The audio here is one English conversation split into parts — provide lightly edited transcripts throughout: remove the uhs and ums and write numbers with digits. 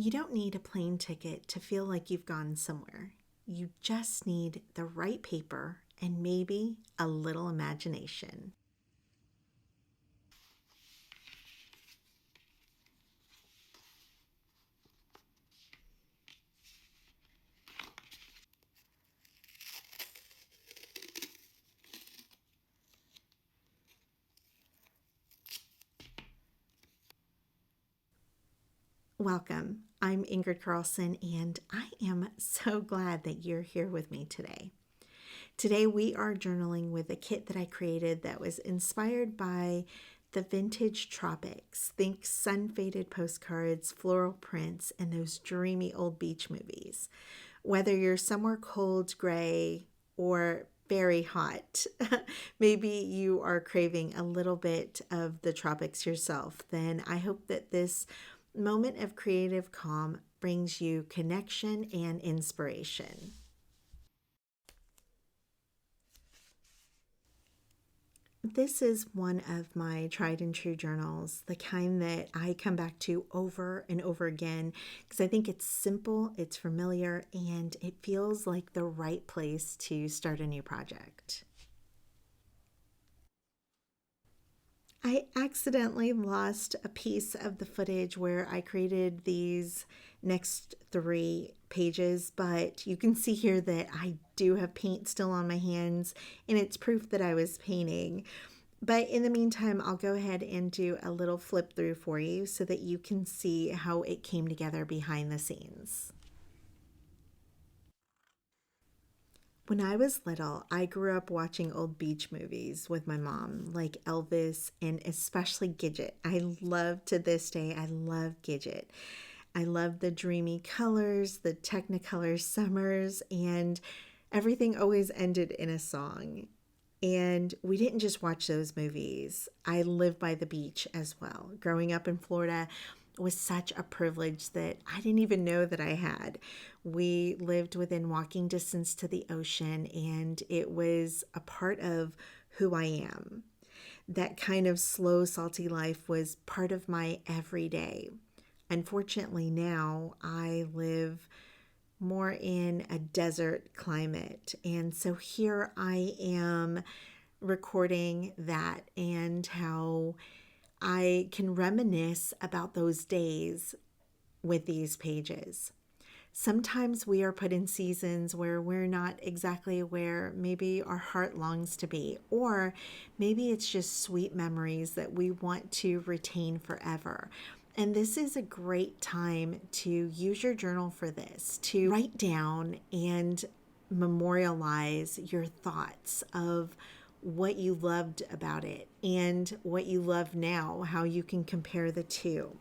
You don't need a plane ticket to feel like you've gone somewhere. You just need the right paper and maybe a little imagination. Welcome. I'm Ingrid Carlsen, and I am so glad that you're here with me today. Today, we are journaling with a kit that I created that was inspired by the vintage tropics. Think sun-faded postcards, floral prints, and those dreamy old beach movies. Whether you're somewhere cold, gray, or very hot, maybe you are craving a little bit of the tropics yourself, then I hope that this moment of creative calm brings you connection and inspiration. This is one of my tried and true journals, the kind that I come back to over and over again because I think it's simple, it's familiar, and it feels like the right place to start a new project. I accidentally lost a piece of the footage where I created these next 3 pages, but you can see here that I do have paint still on my hands, and it's proof that I was painting. But in the meantime, I'll go ahead and do a little flip through for you so that you can see how it came together behind the scenes. When I was little, I grew up watching old beach movies with my mom, like Elvis and especially Gidget. To this day, I love Gidget. I love the dreamy colors, the Technicolor summers, and everything always ended in a song. And we didn't just watch those movies. I live by the beach as well. Growing up in Florida was such a privilege that I didn't even know that I had. We lived within walking distance to the ocean, and it was a part of who I am. That kind of slow, salty life was part of my everyday. Unfortunately, now I live more in a desert climate. And so here I am recording that and how I can reminisce about those days with these pages. Sometimes we are put in seasons where we're not exactly where maybe our heart longs to be, or maybe it's just sweet memories that we want to retain forever. And this is a great time to use your journal for this, to write down and memorialize your thoughts of what you loved about it and what you love now, how you can compare the two.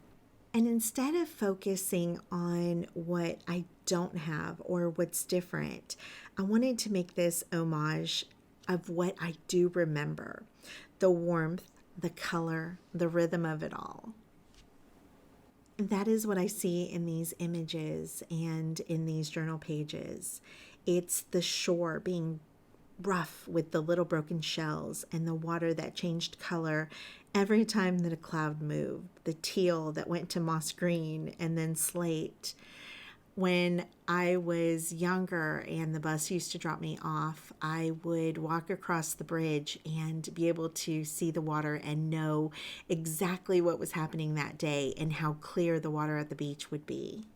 And instead of focusing on what I don't have or what's different, I wanted to make this homage of what I do remember, the warmth, the color, the rhythm of it all. That is what I see in these images and in these journal pages. It's the shore being rough with the little broken shells and the water that changed color every time that a cloud moved, the teal that went to moss green and then slate. When I was younger and the bus used to drop me off, I would walk across the bridge and be able to see the water and know exactly what was happening that day and how clear the water at the beach would be.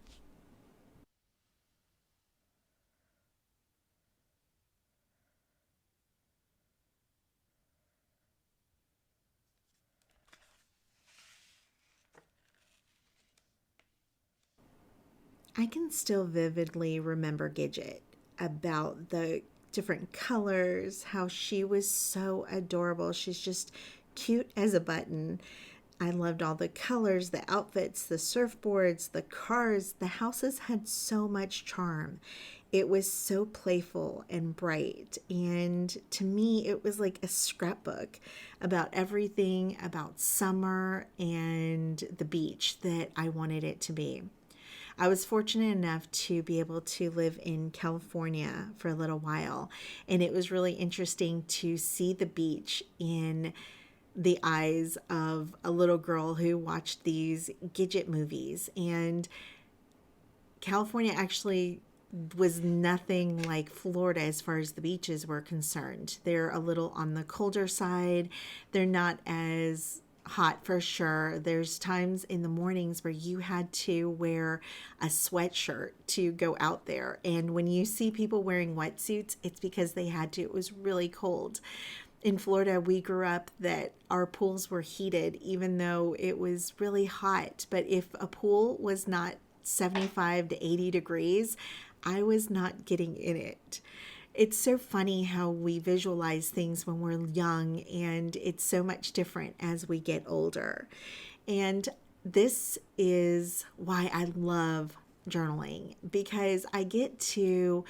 I can still vividly remember Gidget, about the different colors, how she was so adorable. She's just cute as a button. I loved all the colors, the outfits, the surfboards, the cars. The houses had so much charm. It was so playful and bright. And to me, it was like a scrapbook about everything about summer and the beach that I wanted it to be. I was fortunate enough to be able to live in California for a little while, and it was really interesting to see the beach in the eyes of a little girl who watched these Gidget movies. And California actually was nothing like Florida as far as the beaches were concerned. They're a little on the colder side. They're not as hot for sure. There's times in the mornings where you had to wear a sweatshirt to go out there. And when you see people wearing wetsuits, it's because they had to. It was really cold. In Florida, we grew up that our pools were heated, even though it was really hot. But if a pool was not 75 to 80 degrees, I was not getting in it. It's so funny how we visualize things when we're young, and it's so much different as we get older. And this is why I love journaling, because I get to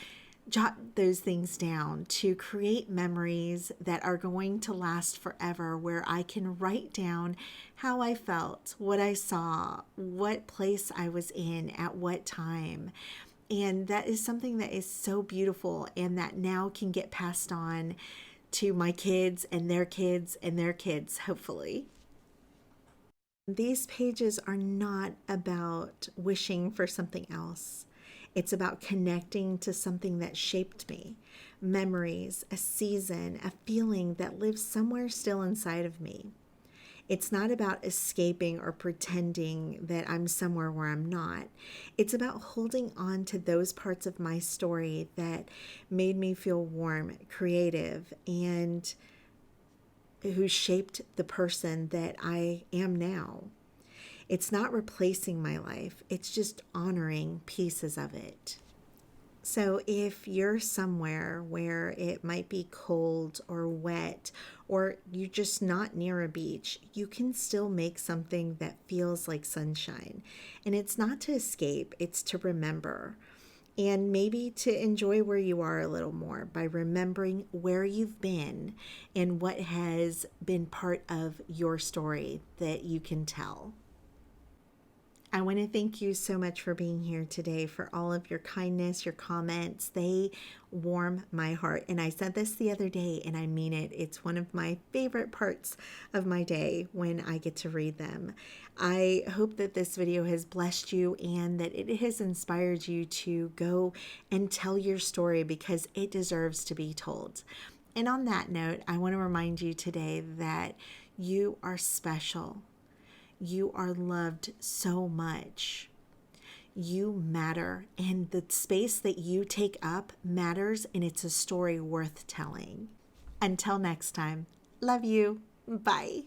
jot those things down to create memories that are going to last forever, where I can write down how I felt, what I saw, what place I was in at what time. And that is something that is so beautiful, and that now can get passed on to my kids and their kids and their kids, hopefully. These pages are not about wishing for something else. It's about connecting to something that shaped me, memories, a season, a feeling that lives somewhere still inside of me. It's not about escaping or pretending that I'm somewhere where I'm not. It's about holding on to those parts of my story that made me feel warm, creative, and who shaped the person that I am now. It's not replacing my life, it's just honoring pieces of it. So, if you're somewhere where it might be cold or wet, or you're just not near a beach, you can still make something that feels like sunshine. And it's not to escape, it's to remember. And maybe to enjoy where you are a little more by remembering where you've been and what has been part of your story that you can tell. I want to thank you so much for being here today, for all of your kindness, your comments. They warm my heart. And I said this the other day, and I mean it. It's one of my favorite parts of my day when I get to read them. I hope that this video has blessed you and that it has inspired you to go and tell your story, because it deserves to be told. And on that note, I want to remind you today that you are special. You are loved so much. You matter, and the space that you take up matters, and it's a story worth telling. Until next time, love you. Bye.